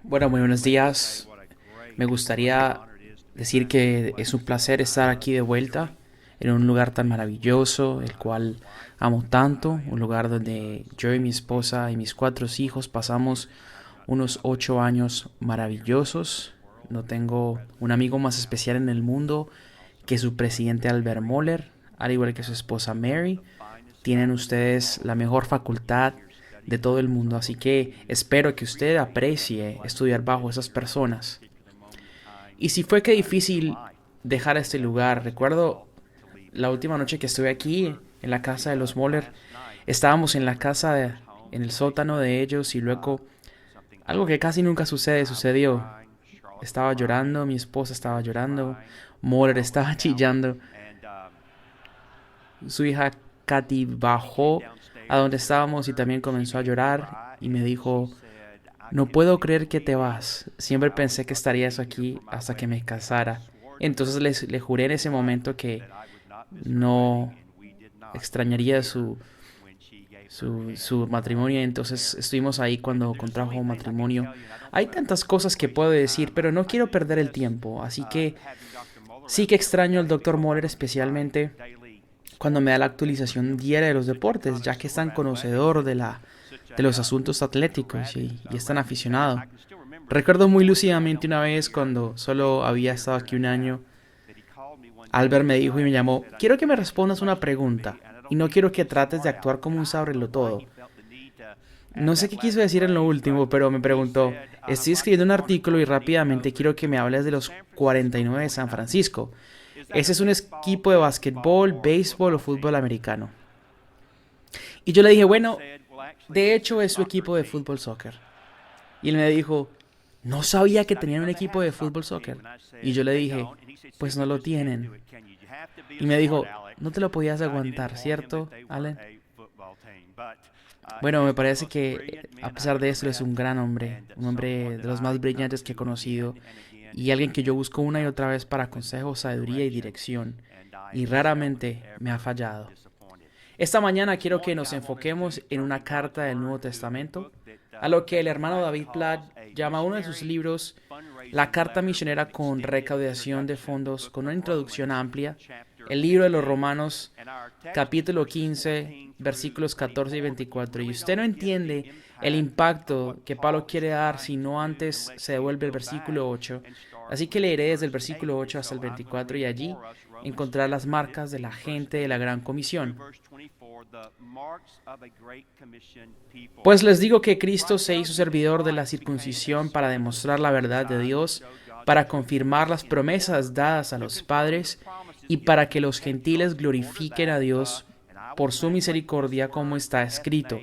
Bueno, muy buenos días. Me gustaría decir que es un placer estar aquí de vuelta en un lugar tan maravilloso, el cual amo tanto, un lugar donde yo y mi esposa y mis 4 hijos pasamos unos 8 años maravillosos. No tengo un amigo más especial en el mundo que su presidente Albert Moller, al igual que su esposa Mary. Tienen ustedes la mejor facultad de todo el mundo, así que espero que usted aprecie estudiar bajo esas personas. Y si fue que difícil dejar este lugar, recuerdo la última noche que estuve aquí en la casa de los Moller, estábamos en la casa en el sótano de ellos y luego algo que casi nunca sucedió. Estaba llorando, mi esposa estaba llorando, Moller estaba chillando, su hija Katy bajó a donde estábamos y también comenzó a llorar y me dijo: no puedo creer que te vas. Siempre pensé que estarías aquí hasta que me casara. Entonces le juré en ese momento que no extrañaría su matrimonio. Entonces estuvimos ahí cuando contrajo matrimonio. Hay tantas cosas que puedo decir, pero no quiero perder el tiempo. Así que sí que extraño al doctor Moller, especialmente cuando me da la actualización diaria de los deportes, ya que es tan conocedor de los asuntos atléticos y es tan aficionado. Recuerdo muy lúcidamente una vez cuando solo había estado aquí un año, Albert me dijo y me llamó: quiero que me respondas una pregunta y no quiero que trates de actuar como un todo. No sé qué quiso decir en lo último, pero me preguntó: estoy escribiendo un artículo y rápidamente quiero que me hables de los 49 de San Francisco. Ese es un equipo de básquetbol, béisbol o fútbol americano. Y yo le dije: bueno, de hecho es su equipo de fútbol soccer. Y él me dijo: no sabía que tenían un equipo de fútbol soccer. Y yo le dije: pues no lo tienen. Y me dijo: no te lo podías aguantar, ¿cierto, Allen? Bueno, me parece que a pesar de eso es un hombre de los más brillantes que he conocido y alguien que yo busco una y otra vez para consejo, sabiduría y dirección. Y raramente me ha fallado. Esta mañana quiero que nos enfoquemos en una carta del Nuevo Testamento, a lo que el hermano David Platt llama uno de sus libros la carta misionera con recaudación de fondos, con una introducción amplia, el libro de los Romanos, capítulo 15, versículos 14 y 24. Y usted no entiende el impacto que Pablo quiere dar si no antes se devuelve el versículo 8. Así que leeré desde el versículo 8 hasta el 24 y allí encontrar las marcas de la gente de la gran comisión. Pues les digo que Cristo se hizo servidor de la circuncisión para demostrar la verdad de Dios, para confirmar las promesas dadas a los padres y para que los gentiles glorifiquen a Dios por su misericordia, como está escrito.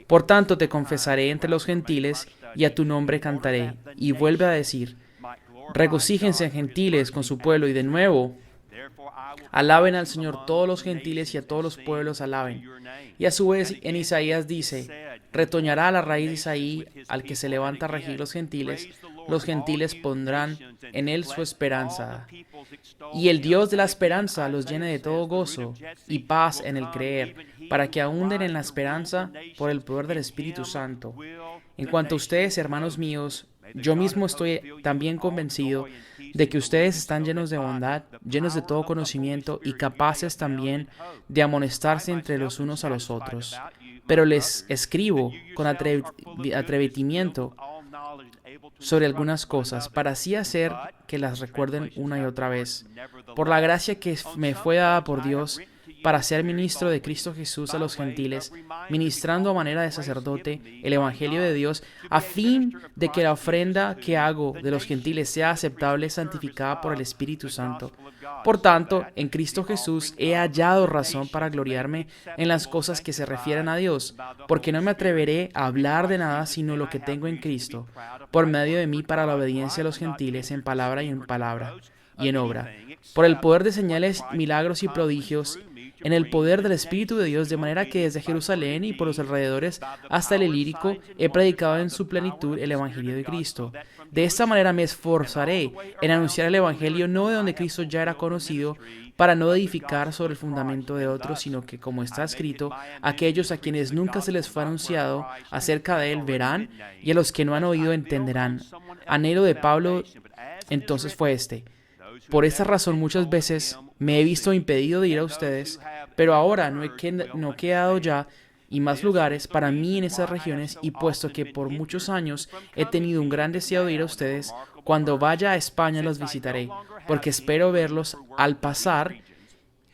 Por tanto te confesaré entre los gentiles y a tu nombre cantaré. Y vuelve a decir: regocíjense gentiles con su pueblo. Y de nuevo: alaben al Señor todos los gentiles y a todos los pueblos alaben. Y a su vez en Isaías dice: retoñará la raíz de Isaí al que se levanta a regir los gentiles pondrán en él su esperanza. Y el Dios de la esperanza los llene de todo gozo y paz en el creer, para que ahunden en la esperanza por el poder del Espíritu Santo. En cuanto a ustedes, hermanos míos, yo mismo estoy también convencido de que ustedes están llenos de bondad, llenos de todo conocimiento y capaces también de amonestarse entre los unos a los otros. Pero les escribo con atrevimiento sobre algunas cosas, para así hacer que las recuerden una y otra vez, por la gracia que me fue dada por Dios para ser ministro de Cristo Jesús a los gentiles, ministrando a manera de sacerdote el Evangelio de Dios, a fin de que la ofrenda que hago de los gentiles sea aceptable, santificada por el Espíritu Santo. Por tanto, en Cristo Jesús he hallado razón para gloriarme en las cosas que se refieren a Dios, porque no me atreveré a hablar de nada sino lo que tengo en Cristo, por medio de mí para la obediencia de los gentiles en palabra y en obra, por el poder de señales, milagros y prodigios, en el poder del Espíritu de Dios, de manera que desde Jerusalén y por los alrededores hasta el Ilírico he predicado en su plenitud el Evangelio de Cristo. De esta manera me esforzaré en anunciar el Evangelio no de donde Cristo ya era conocido, para no edificar sobre el fundamento de otros, sino que, como está escrito, aquellos a quienes nunca se les fue anunciado acerca de él verán, y a los que no han oído entenderán. Anhelo de Pablo entonces fue este: por esta razón muchas veces me he visto impedido de ir a ustedes, pero ahora no he quedado ya y más lugares para mí en esas regiones, y puesto que por muchos años he tenido un gran deseo de ir a ustedes, cuando vaya a España los visitaré, porque espero verlos al pasar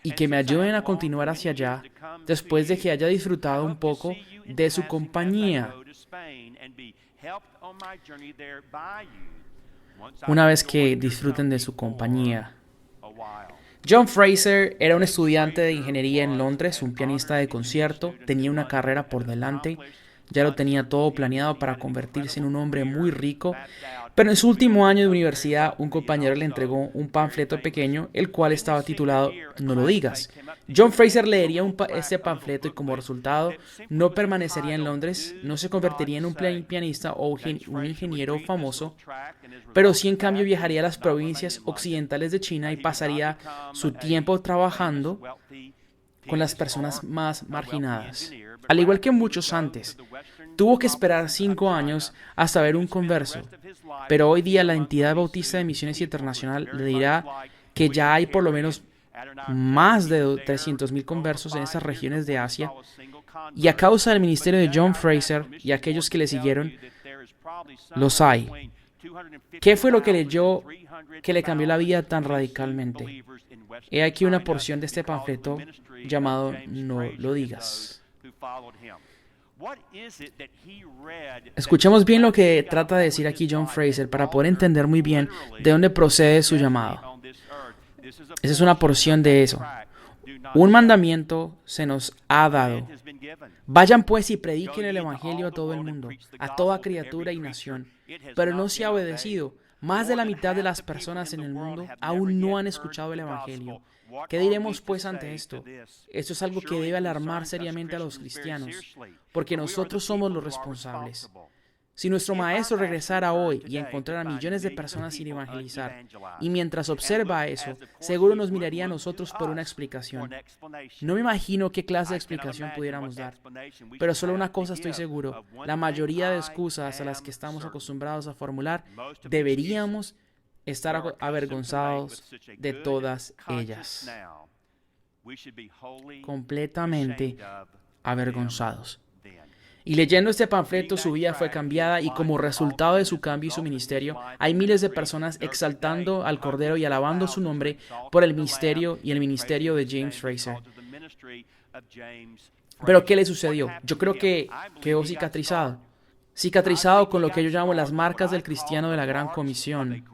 y que me ayuden a continuar hacia allá, después de que haya disfrutado un poco de su compañía. Una vez que disfruten de su compañía. John Fraser era un estudiante de ingeniería en Londres, un pianista de concierto, tenía una carrera por delante, ya lo tenía todo planeado para convertirse en un hombre muy rico, pero en su último año de universidad un compañero le entregó un panfleto pequeño, el cual estaba titulado "No lo digas". John Fraser leería este panfleto y como resultado no permanecería en Londres, no se convertiría en un pianista o un ingeniero famoso, pero sí en cambio viajaría a las provincias occidentales de China y pasaría su tiempo trabajando con las personas más marginadas. Al igual que muchos antes, tuvo que esperar 5 años hasta ver un converso, pero hoy día la entidad bautista de Misiones Internacional le dirá que ya hay por lo menos más de 300,000 conversos en esas regiones de Asia, y a causa del ministerio de John Fraser y aquellos que le siguieron, los hay. ¿Qué fue lo que leyó que le cambió la vida tan radicalmente? He aquí una porción de este panfleto llamado "No lo digas". Escuchemos bien lo que trata de decir aquí John Fraser para poder entender muy bien de dónde procede su llamado. Esa es una porción de eso. Un mandamiento se nos ha dado. Vayan pues y prediquen el Evangelio a todo el mundo, a toda criatura y nación. Pero no se ha obedecido. Más de la mitad de las personas en el mundo aún no han escuchado el Evangelio. ¿Qué diremos pues ante esto? Esto es algo que debe alarmar seriamente a los cristianos, porque nosotros somos los responsables. Si nuestro Maestro regresara hoy y encontrara a millones de personas sin evangelizar, y mientras observa eso, seguro nos miraría a nosotros por una explicación. No me imagino qué clase de explicación pudiéramos dar, pero solo una cosa estoy seguro: la mayoría de excusas a las que estamos acostumbrados a formular, deberíamos estar avergonzados de todas ellas. Completamente avergonzados. Y leyendo este panfleto, su vida fue cambiada, y como resultado de su cambio y su ministerio, hay miles de personas exaltando al Cordero y alabando su nombre por el misterio y el ministerio de James Fraser. Pero ¿qué le sucedió? Yo creo que quedó cicatrizado. Cicatrizado con lo que yo llamo las marcas del cristiano de la Gran Comisión.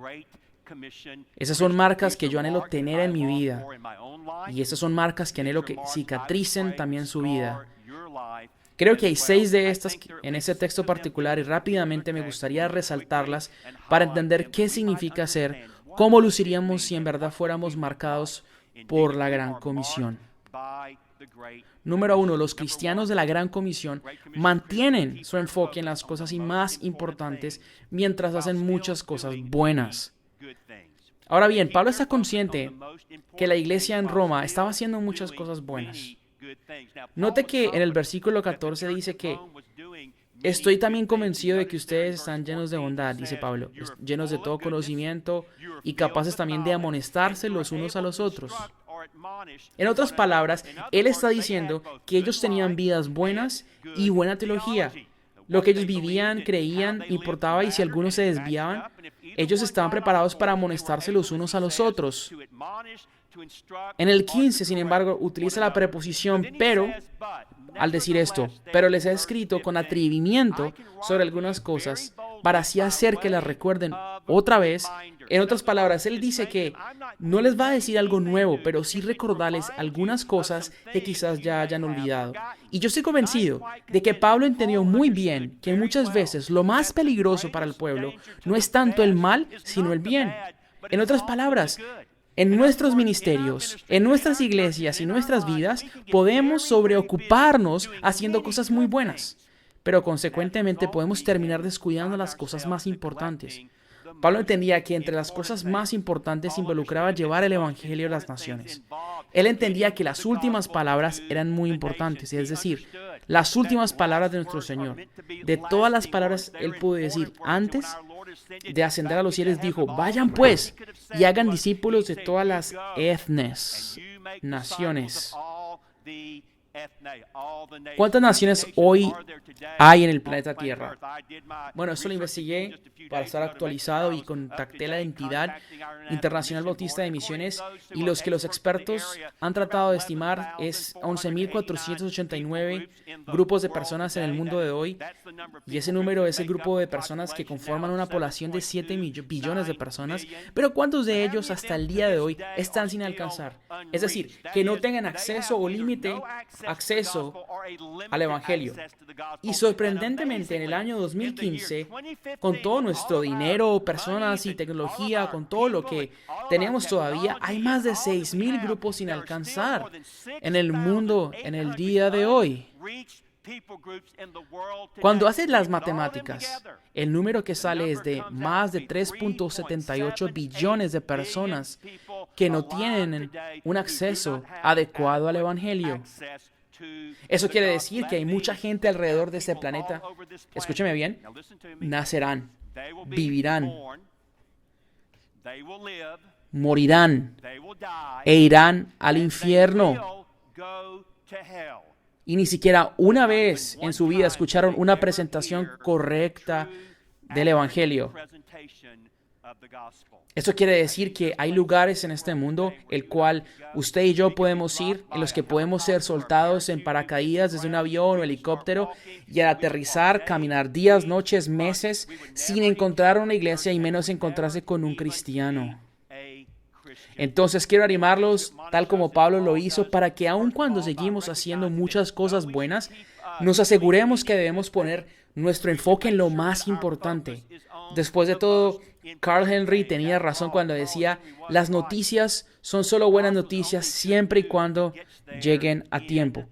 Esas son marcas que yo anhelo tener en mi vida. Y esas son marcas que anhelo que cicatricen también su vida. Creo que hay 6 de estas en ese texto particular, y rápidamente me gustaría resaltarlas para entender qué significa ser, cómo luciríamos si en verdad fuéramos marcados por la Gran Comisión. Número 1, los cristianos de la Gran Comisión mantienen su enfoque en las cosas más importantes mientras hacen muchas cosas buenas. Ahora bien, Pablo está consciente que la iglesia en Roma estaba haciendo muchas cosas buenas. Note que en el versículo 14 dice que estoy también convencido de que ustedes están llenos de bondad, dice Pablo, llenos de todo conocimiento y capaces también de amonestarse los unos a los otros. En otras palabras, él está diciendo que ellos tenían vidas buenas y buena teología. Lo que ellos vivían, creían, importaba, y si algunos se desviaban, ellos estaban preparados para amonestarse los unos a los otros. En el 15, sin embargo, utiliza la preposición "pero" al decir esto: pero les he escrito con atrevimiento sobre algunas cosas para así hacer que las recuerden otra vez. En otras palabras, él dice que no les va a decir algo nuevo, pero sí recordarles algunas cosas que quizás ya hayan olvidado. Y yo estoy convencido de que Pablo entendió muy bien que muchas veces lo más peligroso para el pueblo no es tanto el mal, sino el bien. En otras palabras, En nuestros ministerios, en nuestras iglesias y nuestras vidas, podemos sobreocuparnos haciendo cosas muy buenas, pero consecuentemente podemos terminar descuidando las cosas más importantes. Pablo entendía que entre las cosas más importantes involucraba llevar el evangelio a las naciones. Él entendía que las últimas palabras eran muy importantes, es decir, las últimas palabras de nuestro Señor. De todas las palabras, él pudo decir antes de ascender a los cielos, dijo: vayan pues y hagan discípulos de todas las etnias, naciones. ¿Cuántas naciones hoy hay en el planeta Tierra? Bueno, eso lo investigué para estar actualizado y contacté la entidad Internacional Bautista de Misiones, y los que los expertos han tratado de estimar es 11.489 grupos de personas en el mundo de hoy, y ese número es el grupo de personas que conforman una población de 7 billones de personas, pero ¿cuántos de ellos hasta el día de hoy están sin alcanzar? Es decir, que no tengan acceso o límite acceso al Evangelio. Y sorprendentemente en el año 2015, con todo nuestro dinero, personas y tecnología, con todo lo que tenemos todavía, hay más de 6,000 grupos sin alcanzar en el mundo en el día de hoy. Cuando haces las matemáticas, el número que sale es de más de 3.78 billones de personas que no tienen un acceso adecuado al Evangelio. Eso quiere decir que hay mucha gente alrededor de este planeta, escúcheme bien, nacerán, vivirán, morirán e irán al infierno. Y ni siquiera una vez en su vida escucharon una presentación correcta del Evangelio. Eso quiere decir que hay lugares en este mundo el cual usted y yo podemos ir, en los que podemos ser soltados en paracaídas desde un avión o helicóptero y al aterrizar, caminar días, noches, meses sin encontrar una iglesia y menos encontrarse con un cristiano. Entonces quiero animarlos, tal como Pablo lo hizo, para que aun cuando seguimos haciendo muchas cosas buenas, nos aseguremos que debemos poner nuestro enfoque en lo más importante. Después de todo, Carl Henry tenía razón cuando decía: las noticias son solo buenas noticias siempre y cuando lleguen a tiempo.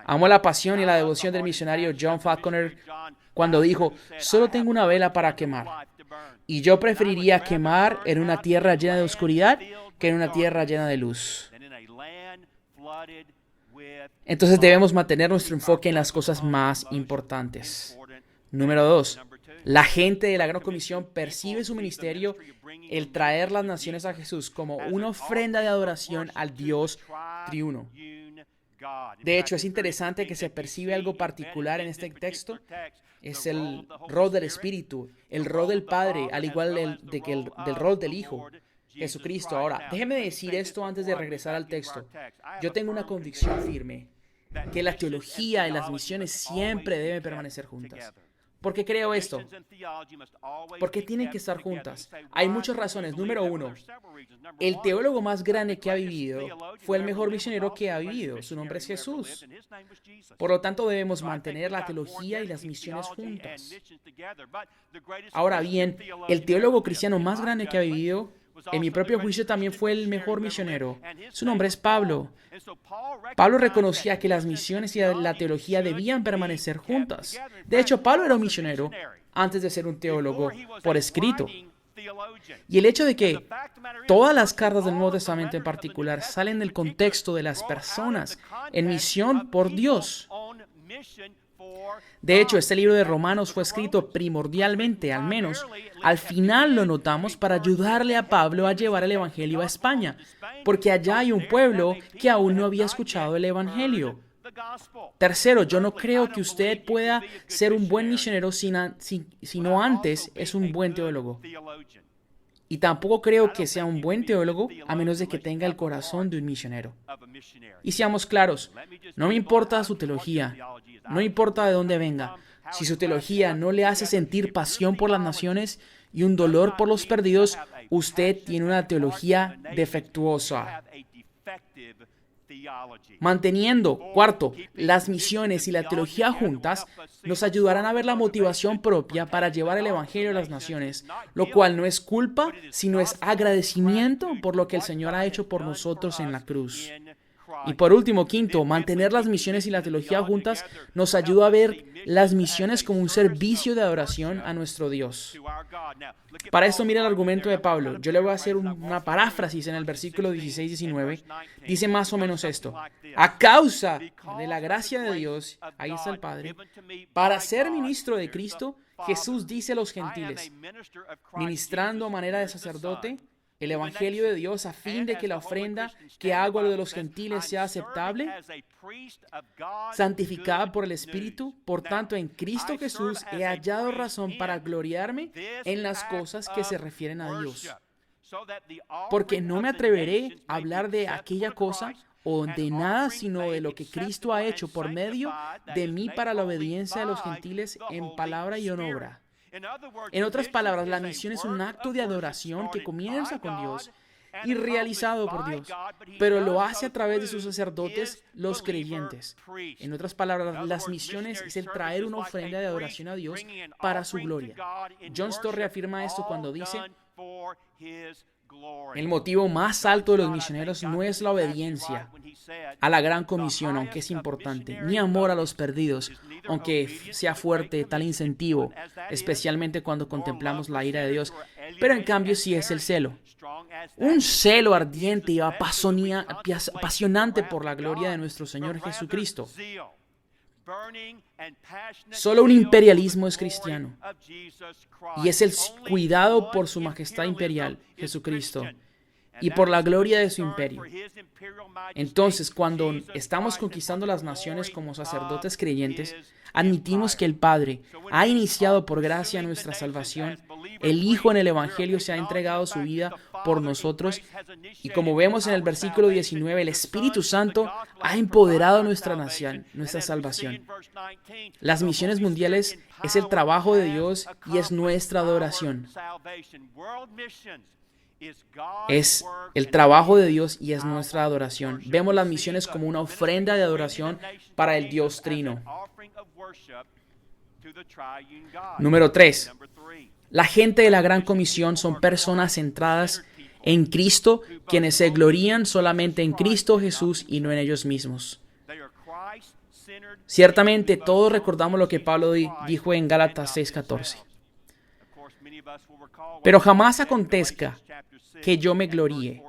Amo la pasión y la devoción del misionario John Falconer cuando dijo: solo tengo una vela para quemar, y yo preferiría quemar en una tierra llena de oscuridad que en una tierra llena de luz. Entonces debemos mantener nuestro enfoque en las cosas más importantes. Número 2. La gente de la Gran Comisión percibe su ministerio, el traer las naciones a Jesús, como una ofrenda de adoración al Dios triuno. De hecho, es interesante que se percibe algo particular en este texto. Es el rol del Espíritu, el rol del Padre, al igual del rol del Hijo, Jesucristo. Ahora, déjeme decir esto antes de regresar al texto. Yo tengo una convicción firme, que la teología y las misiones siempre deben permanecer juntas. ¿Por qué creo esto? Porque tienen que estar juntas. Hay muchas razones. Número 1, el teólogo más grande que ha vivido fue el mejor misionero que ha vivido. Su nombre es Jesús. Por lo tanto, debemos mantener la teología y las misiones juntas. Ahora bien, el teólogo cristiano más grande que ha vivido, en mi propio juicio, también fue el mejor misionero. Su nombre es Pablo. Pablo reconocía que las misiones y la teología debían permanecer juntas. De hecho, Pablo era un misionero antes de ser un teólogo por escrito. Y el hecho de que todas las cartas del Nuevo Testamento en particular salen del contexto de las personas en misión por Dios. De hecho, este libro de Romanos fue escrito primordialmente, al menos al final lo notamos, para ayudarle a Pablo a llevar el Evangelio a España, porque allá hay un pueblo que aún no había escuchado el Evangelio. Tercero, yo no creo que usted pueda ser un buen misionero si no antes es un buen teólogo. Y tampoco creo que sea un buen teólogo a menos de que tenga el corazón de un misionero. Y seamos claros, no me importa su teología, no importa de dónde venga. Si su teología no le hace sentir pasión por las naciones y un dolor por los perdidos, usted tiene una teología defectuosa. Manteniendo, cuarto, las misiones y la teología juntas nos ayudarán a ver la motivación propia para llevar el Evangelio a las naciones, lo cual no es culpa, sino es agradecimiento por lo que el Señor ha hecho por nosotros en la cruz. Y por último, quinto, mantener las misiones y la teología juntas nos ayuda a ver las misiones como un servicio de adoración a nuestro Dios. Para esto, mira el argumento de Pablo. Yo le voy a hacer una paráfrasis en el versículo 16-19. Dice más o menos esto: a causa de la gracia de Dios, ahí está el Padre, para ser ministro de Cristo, Jesús dice a los gentiles, ministrando a manera de sacerdote el Evangelio de Dios, a fin de que la ofrenda que hago a lo de los gentiles sea aceptable, santificada por el Espíritu. Por tanto, en Cristo Jesús he hallado razón para gloriarme en las cosas que se refieren a Dios. Porque no me atreveré a hablar de aquella cosa o de nada, sino de lo que Cristo ha hecho por medio de mí para la obediencia de los gentiles en palabra y en obra. En otras palabras, la misión es un acto de adoración que comienza con Dios y realizado por Dios, pero lo hace a través de sus sacerdotes, los creyentes. En otras palabras, las misiones es el traer una ofrenda de adoración a Dios para su gloria. John Stott reafirma esto cuando dice: el motivo más alto de los misioneros no es la obediencia a la gran comisión, aunque es importante, ni amor a los perdidos, aunque sea fuerte tal incentivo, especialmente cuando contemplamos la ira de Dios, pero en cambio sí es el celo. Un celo ardiente y apasionante por la gloria de nuestro Señor Jesucristo. Solo un imperialismo es cristiano, y es el cuidado por su majestad imperial, Jesucristo, y por la gloria de su imperio. Entonces, cuando estamos conquistando las naciones como sacerdotes creyentes, admitimos que el Padre ha iniciado por gracia nuestra salvación, el Hijo en el Evangelio se ha entregado su vida por nosotros, y como vemos en el versículo 19, el Espíritu Santo ha empoderado nuestra nación, nuestra salvación. Las misiones mundiales es el trabajo de Dios y es nuestra adoración. Es el trabajo de Dios y es nuestra adoración. Vemos las misiones como una ofrenda de adoración para el Dios Trino. Número 3. La gente de la Gran Comisión son personas centradas en Cristo, quienes se glorían solamente en Cristo Jesús y no en ellos mismos. Ciertamente todos recordamos lo que Pablo dijo en Gálatas 6:14. Pero jamás acontezca que yo me gloríe,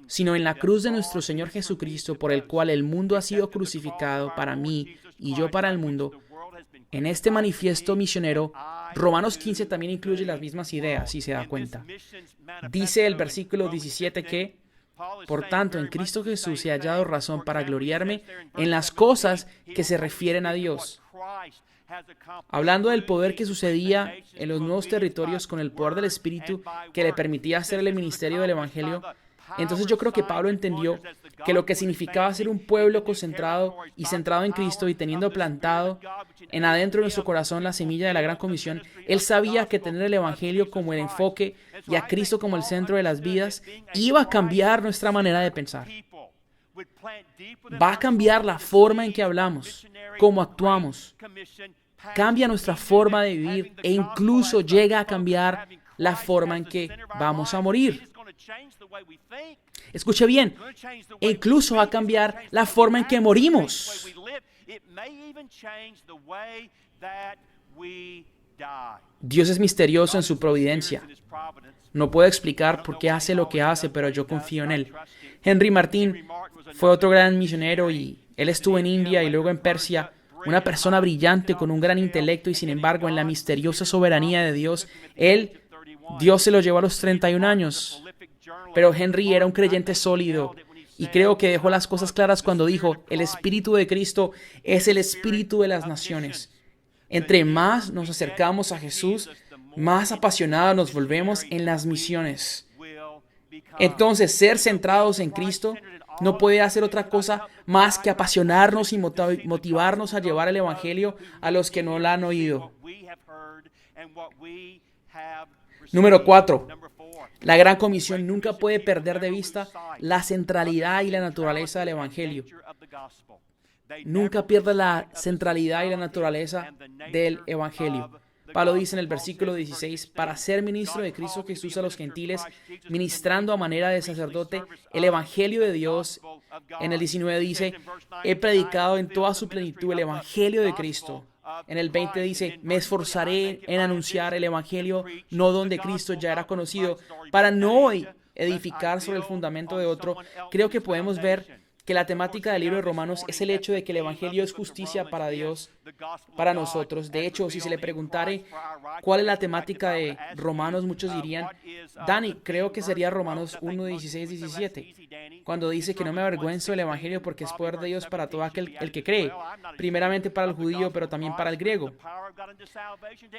sino en la cruz de nuestro Señor Jesucristo, por el cual el mundo ha sido crucificado para mí y yo para el mundo. En este manifiesto misionero, Romanos 15 también incluye las mismas ideas, si se da cuenta. Dice el versículo 17 que, por tanto, en Cristo Jesús he hallado razón para gloriarme en las cosas que se refieren a Dios. Hablando del poder que sucedía en los nuevos territorios con el poder del Espíritu que le permitía hacer el ministerio del Evangelio, entonces yo creo que Pablo entendió que lo que significaba ser un pueblo concentrado y centrado en Cristo y teniendo plantado en adentro de nuestro corazón la semilla de la Gran Comisión, él sabía que tener el Evangelio como el enfoque y a Cristo como el centro de las vidas iba a cambiar nuestra manera de pensar. Va a cambiar la forma en que hablamos, cómo actuamos, cambia nuestra forma de vivir e incluso llega a cambiar la forma en que vamos a morir. Escuche bien, e incluso va a cambiar la forma en que morimos. Dios es misterioso en su providencia. No puedo explicar por qué hace lo que hace, pero yo confío en Él. Henry Martyn fue otro gran misionero y él estuvo en India y luego en Persia. Una persona brillante con un gran intelecto y sin embargo en la misteriosa soberanía de Dios, Dios se lo llevó a los 31 años. Pero Henry era un creyente sólido y creo que dejó las cosas claras cuando dijo: el Espíritu de Cristo es el Espíritu de las naciones. Entre más nos acercamos a Jesús, más apasionados nos volvemos en las misiones. Entonces, ser centrados en Cristo no puede hacer otra cosa más que apasionarnos y motivarnos a llevar el Evangelio a los que no lo han oído. Número 4. La Gran Comisión nunca puede perder de vista la centralidad y la naturaleza del Evangelio. Nunca pierda la centralidad y la naturaleza del Evangelio. Pablo dice en el versículo 16, para ser ministro de Cristo Jesús a los gentiles, ministrando a manera de sacerdote el Evangelio de Dios. En el 19 dice, he predicado en toda su plenitud el Evangelio de Cristo. En el 20 dice, me esforzaré en anunciar el Evangelio, no donde Cristo ya era conocido, para no edificar sobre el fundamento de otro. Creo que podemos ver que la temática del libro de Romanos es el hecho de que el Evangelio es justicia para Dios, para nosotros. De hecho, si se le preguntare cuál es la temática de Romanos, muchos dirían, Dani, creo que sería Romanos 1, 16, 17, cuando dice que no me avergüenzo del Evangelio porque es poder de Dios para todo aquel el que cree, primeramente para el judío, pero también para el griego.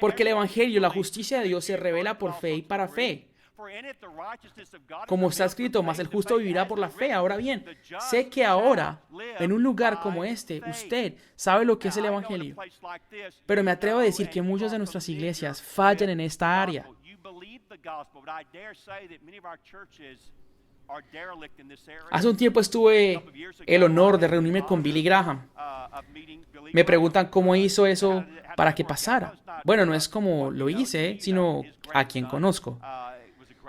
Porque el Evangelio, la justicia de Dios, se revela por fe y para fe. Como está escrito, mas el justo vivirá por la fe. Ahora bien, sé que ahora, en un lugar como este, usted sabe lo que es el Evangelio. Pero me atrevo a decir que muchas de nuestras iglesias fallan en esta área. Hace un tiempo tuve el honor de reunirme con Billy Graham. Me preguntan cómo hizo eso para que pasara. Bueno, no es como lo hice, sino a quien conozco.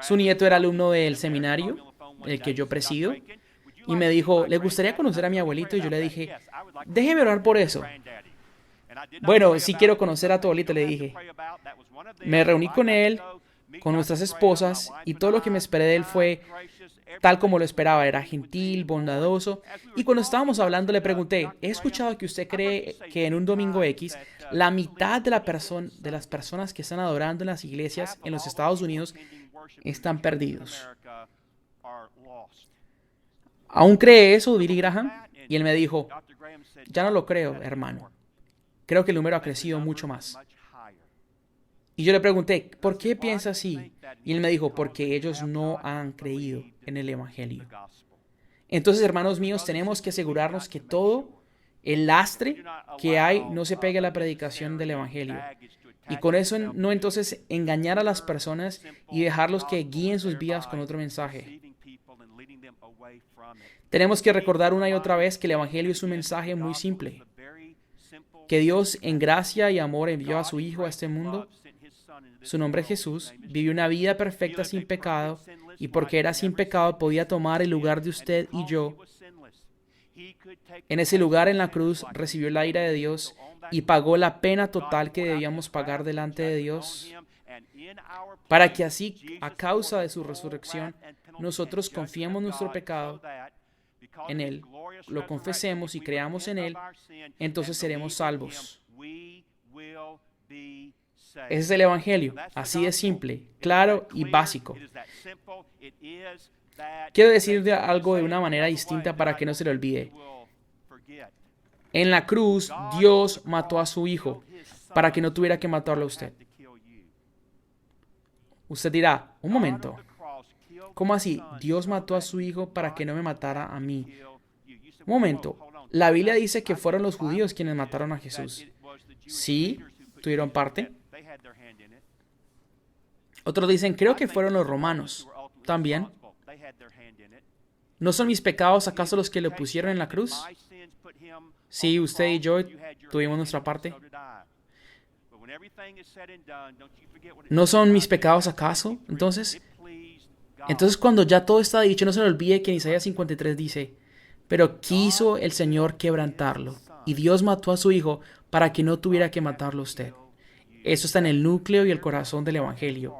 Su nieto era alumno del seminario, el que yo presido, y me dijo, ¿le gustaría conocer a mi abuelito? Y yo le dije, déjeme orar por eso. Bueno, sí quiero conocer a tu abuelito, le dije. Me reuní con él, con nuestras esposas, y todo lo que me esperé de él fue tal como lo esperaba. Era gentil, bondadoso. Y cuando estábamos hablando le pregunté, he escuchado que usted cree que en un domingo X, la mitad de las personas que están adorando en las iglesias en los Estados Unidos están perdidos. ¿Aún cree eso, Billy Graham? Y él me dijo, ya no lo creo, hermano. Creo que el número ha crecido mucho más. Y yo le pregunté, ¿por qué piensa así? Y él me dijo, porque ellos no han creído en el Evangelio. Entonces, hermanos míos, tenemos que asegurarnos que todo el lastre que hay no se pegue a la predicación del Evangelio. Y con eso no entonces engañar a las personas y dejarlos que guíen sus vidas con otro mensaje. Tenemos que recordar una y otra vez que el Evangelio es un mensaje muy simple. Que Dios en gracia y amor envió a su Hijo a este mundo. Su nombre es Jesús. Vivió una vida perfecta sin pecado. Y porque era sin pecado podía tomar el lugar de usted y yo. En ese lugar en la cruz recibió la ira de Dios y pagó la pena total que debíamos pagar delante de Dios, para que así, a causa de su resurrección, nosotros confiemos nuestro pecado en Él, lo confesemos y creamos en Él, entonces seremos salvos. Ese es el Evangelio, así de simple, claro y básico. Quiero decir algo de una manera distinta para que no se le olvide. En la cruz, Dios mató a su Hijo para que no tuviera que matarlo a usted. Usted dirá, un momento, ¿cómo así? Dios mató a su Hijo para que no me matara a mí. Un momento, la Biblia dice que fueron los judíos quienes mataron a Jesús. Sí, tuvieron parte. Otros dicen, creo que fueron los romanos. También. ¿No son mis pecados acaso los que le pusieron en la cruz? Sí, usted y yo tuvimos nuestra parte. ¿No son mis pecados acaso? Entonces cuando ya todo está dicho, no se le olvide que en Isaías 53 dice, pero quiso el Señor quebrantarlo, y Dios mató a su Hijo para que no tuviera que matarlo usted. Eso está en el núcleo y el corazón del Evangelio.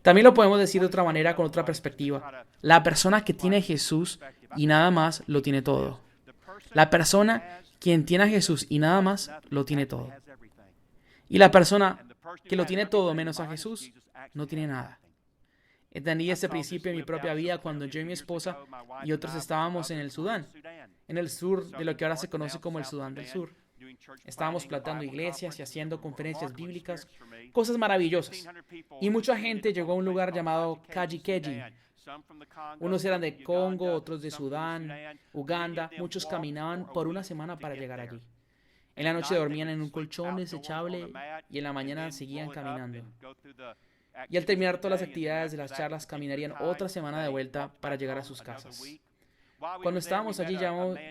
También lo podemos decir de otra manera, con otra perspectiva. La persona que tiene a Jesús y nada más, lo tiene todo. La persona quien tiene a Jesús y nada más, lo tiene todo. Y la persona que lo tiene todo menos a Jesús, no tiene nada. Entendí este principio en mi propia vida cuando yo y mi esposa y otros estábamos en el Sudán, en el sur de lo que ahora se conoce como el Sudán del Sur. Estábamos plantando iglesias y haciendo conferencias bíblicas, cosas maravillosas. Y mucha gente llegó a un lugar llamado Kaji-Keji. Unos eran de Congo, otros de Sudán, Uganda. Muchos caminaban por una semana para llegar allí. En la noche dormían en un colchón desechable y en la mañana seguían caminando. y al terminar todas las actividades de las charlas caminarían otra semana de vuelta para llegar a sus casas. Cuando estábamos allí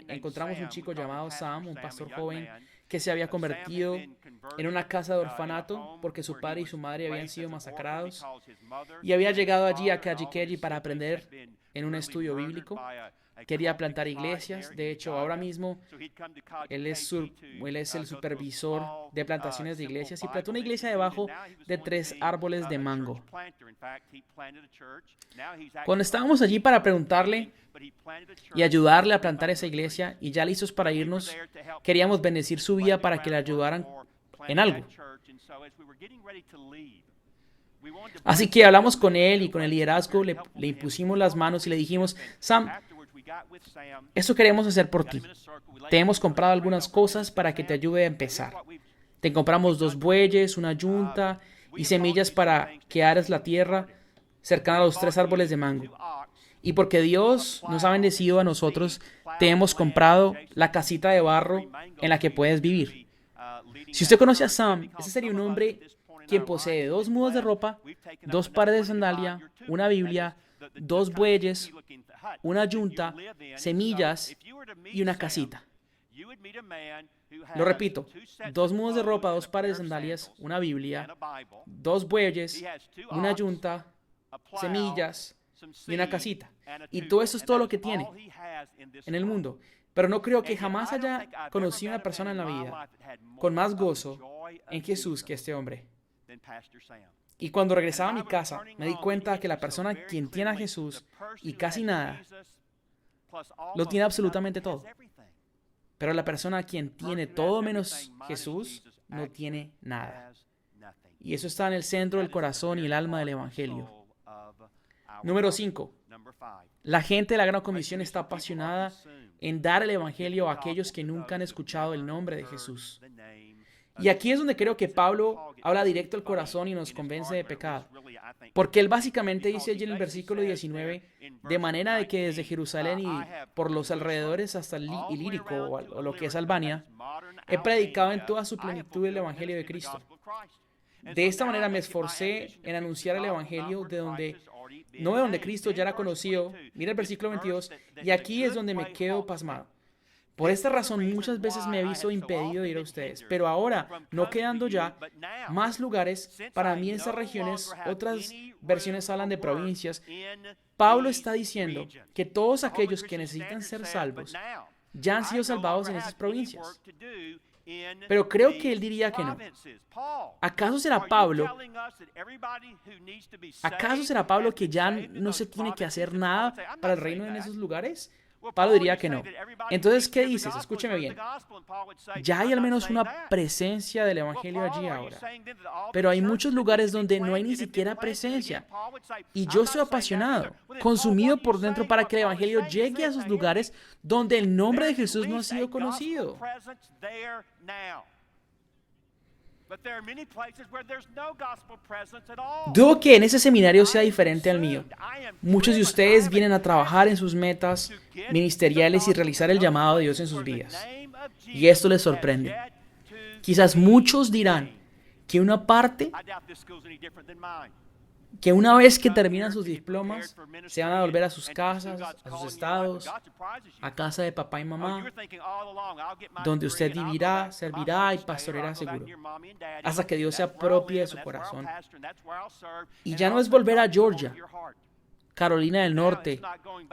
encontramos un chico llamado Sam, un pastor joven que se había convertido en una casa de orfanato porque su padre y su madre habían sido masacrados y había llegado allí a Kaji para aprender en un estudio bíblico. Quería plantar iglesias. De hecho, ahora mismo él es el supervisor de plantaciones de iglesias y plantó una iglesia debajo de 3 árboles de mango. Cuando estábamos allí para preguntarle y ayudarle a plantar esa iglesia y ya listos para irnos, queríamos bendecir su vida para que le ayudaran en algo. Así que hablamos con él y con el liderazgo, le impusimos las manos y le dijimos: Sam, eso queremos hacer por ti. Te hemos comprado algunas cosas para que te ayude a empezar. Te compramos 2 bueyes, una yunta y semillas para que ares la tierra cercana a los 3 árboles de mango. Y porque Dios nos ha bendecido a nosotros, te hemos comprado la casita de barro en la que puedes vivir. Si usted conoce a Sam, ese sería un hombre quien posee 2 mudas de ropa, 2 pares de sandalia, una Biblia, 2 bueyes, una yunta, semillas y una casita. Lo repito: 2 mudas de ropa, 2 pares de sandalias, una Biblia, 2 bueyes, una yunta, semillas y una casita. Y todo eso es todo lo que tiene en el mundo. Pero no creo que jamás haya conocido a una persona en la vida con más gozo en Jesús que este hombre. Y cuando regresaba a mi casa, me di cuenta que la persona quien tiene a Jesús y casi nada, lo tiene absolutamente todo. Pero la persona quien tiene todo menos Jesús, no tiene nada. Y eso está en el centro del corazón y el alma del Evangelio. Número 5. La gente de la Gran Comisión está apasionada en dar el Evangelio a aquellos que nunca han escuchado el nombre de Jesús. Y aquí es donde creo que Pablo habla directo al corazón y nos convence de pecado. Porque él básicamente dice allí en el versículo 19, de manera de que desde Jerusalén y por los alrededores hasta Ilírico o lo que es Albania, he predicado en toda su plenitud el Evangelio de Cristo. De esta manera me esforcé en anunciar el Evangelio no de donde Cristo ya era conocido. Mira el versículo 22, y aquí es donde me quedo pasmado. Por esta razón muchas veces me he visto impedido de ir a ustedes, pero ahora, no quedando ya más lugares para mí en estas regiones, otras versiones hablan de provincias, Pablo está diciendo que todos aquellos que necesitan ser salvos ya han sido salvados en esas provincias. Pero creo que él diría que no. ¿Acaso será Pablo que ya no se tiene que hacer nada para el reino en esos lugares? Pablo diría que no. Entonces, ¿qué dices? Escúcheme bien. Ya hay al menos una presencia del Evangelio allí ahora. Pero hay muchos lugares donde no hay ni siquiera presencia. Y yo estoy apasionado, consumido por dentro para que el Evangelio llegue a esos lugares donde el nombre de Jesús no ha sido conocido. Dudo que en ese seminario sea diferente al mío. Muchos de ustedes vienen a trabajar en sus metas ministeriales y realizar el llamado de Dios en sus vidas. Y esto les sorprende. Quizás muchos dirán que una vez que terminan sus diplomas, se van a volver a sus casas, a sus estados, a casa de papá y mamá, donde usted vivirá, servirá y pastoreará seguro, hasta que Dios se apropie de su corazón. Y ya no es volver a Georgia, Carolina del Norte,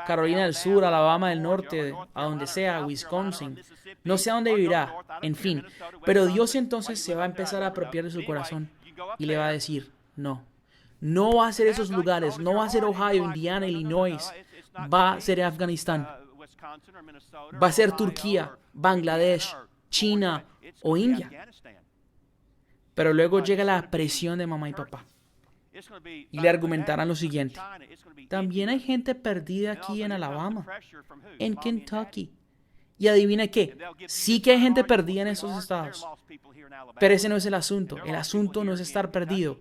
Carolina del Sur, Alabama del Norte, a donde sea, Wisconsin. No sé a dónde vivirá, en fin. Pero Dios entonces se va a empezar a apropiar de su corazón y le va a decir, no. No va a ser esos lugares, no va a ser Ohio, Indiana, Illinois, va a ser Afganistán, va a ser Turquía, Bangladesh, China o India. Pero luego llega la presión de mamá y papá y le argumentarán lo siguiente: también hay gente perdida aquí en Alabama, en Kentucky. Y adivina qué, sí que hay gente perdida en esos estados, pero ese no es el asunto no es estar perdido.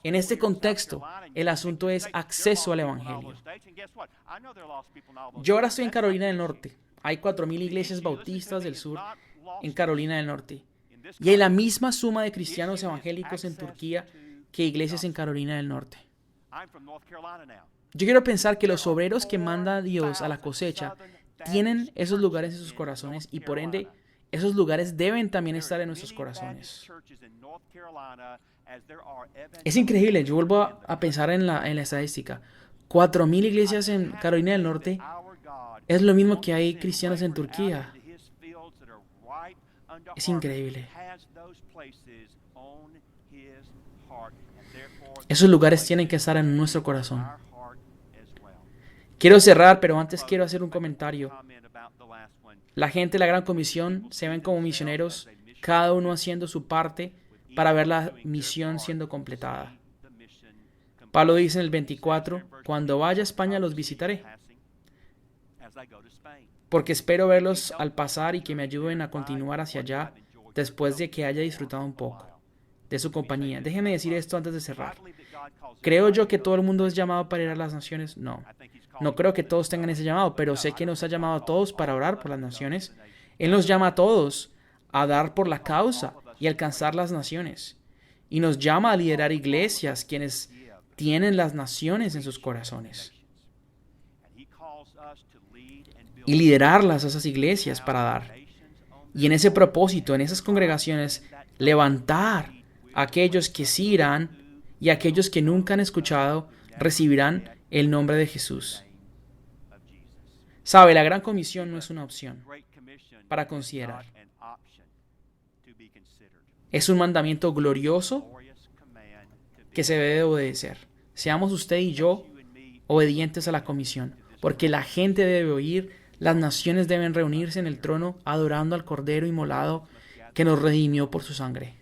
En este contexto, el asunto es acceso al Evangelio. Yo ahora estoy en Carolina del Norte. Hay 4,000 iglesias bautistas del sur en Carolina del Norte. Y hay la misma suma de cristianos evangélicos en Turquía que iglesias en Carolina del Norte. Yo quiero pensar que los obreros que manda Dios a la cosecha tienen esos lugares en sus corazones y por ende esos lugares deben también estar en nuestros corazones. Es increíble, yo vuelvo a pensar en la estadística. 4,000 iglesias en Carolina del Norte es lo mismo que hay cristianos en Turquía. Es increíble. Esos lugares tienen que estar en nuestro corazón. Quiero cerrar, pero antes quiero hacer un comentario. La gente de la Gran Comisión se ven como misioneros, cada uno haciendo su parte para ver la misión siendo completada. Pablo dice en el 24, cuando vaya a España los visitaré, porque espero verlos al pasar y que me ayuden a continuar hacia allá después de que haya disfrutado un poco de su compañía. Déjeme decir esto antes de cerrar. ¿Creo yo que todo el mundo es llamado para ir a las naciones? No. No creo que todos tengan ese llamado, pero sé que nos ha llamado a todos para orar por las naciones. Él nos llama a todos a dar por la causa y alcanzar las naciones. Y nos llama a liderar iglesias quienes tienen las naciones en sus corazones. Y liderarlas a esas iglesias para dar. Y en ese propósito, en esas congregaciones, levantar a aquellos que sí irán y aquellos que nunca han escuchado recibirán el nombre de Jesús. Sabe, la Gran Comisión no es una opción para considerar. Es un mandamiento glorioso que se debe obedecer. Seamos usted y yo obedientes a la comisión, porque la gente debe oír, las naciones deben reunirse en el trono adorando al Cordero inmolado que nos redimió por su sangre.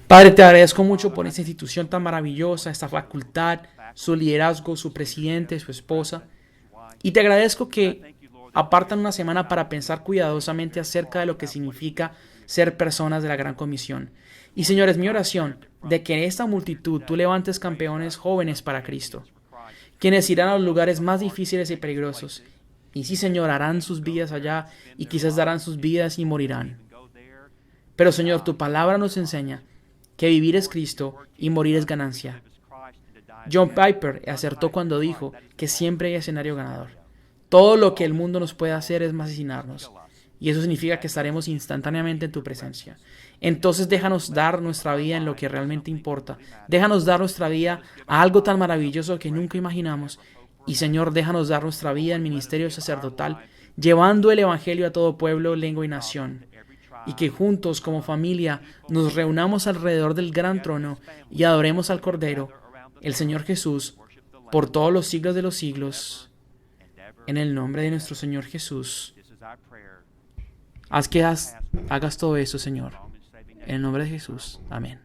Padre, te agradezco mucho por esta institución tan maravillosa, esta facultad, su liderazgo, su presidente, su esposa. Y te agradezco que apartan una semana para pensar cuidadosamente acerca de lo que significa ser personas de la Gran Comisión. Y Señor, es mi oración de que en esta multitud tú levantes campeones jóvenes para Cristo, quienes irán a los lugares más difíciles y peligrosos. Y sí, Señor, harán sus vidas allá y quizás darán sus vidas y morirán. Pero Señor, tu palabra nos enseña que vivir es Cristo y morir es ganancia. John Piper acertó cuando dijo que siempre hay escenario ganador. Todo lo que el mundo nos puede hacer es asesinarnos, y eso significa que estaremos instantáneamente en tu presencia. Entonces déjanos dar nuestra vida en lo que realmente importa. Déjanos dar nuestra vida a algo tan maravilloso que nunca imaginamos. Y Señor, déjanos dar nuestra vida en ministerio sacerdotal, llevando el Evangelio a todo pueblo, lengua y nación. Y que juntos como familia nos reunamos alrededor del gran trono y adoremos al Cordero, el Señor Jesús, por todos los siglos de los siglos. En el nombre de nuestro Señor Jesús. Haz que hagas todo eso, Señor. En el nombre de Jesús. Amén.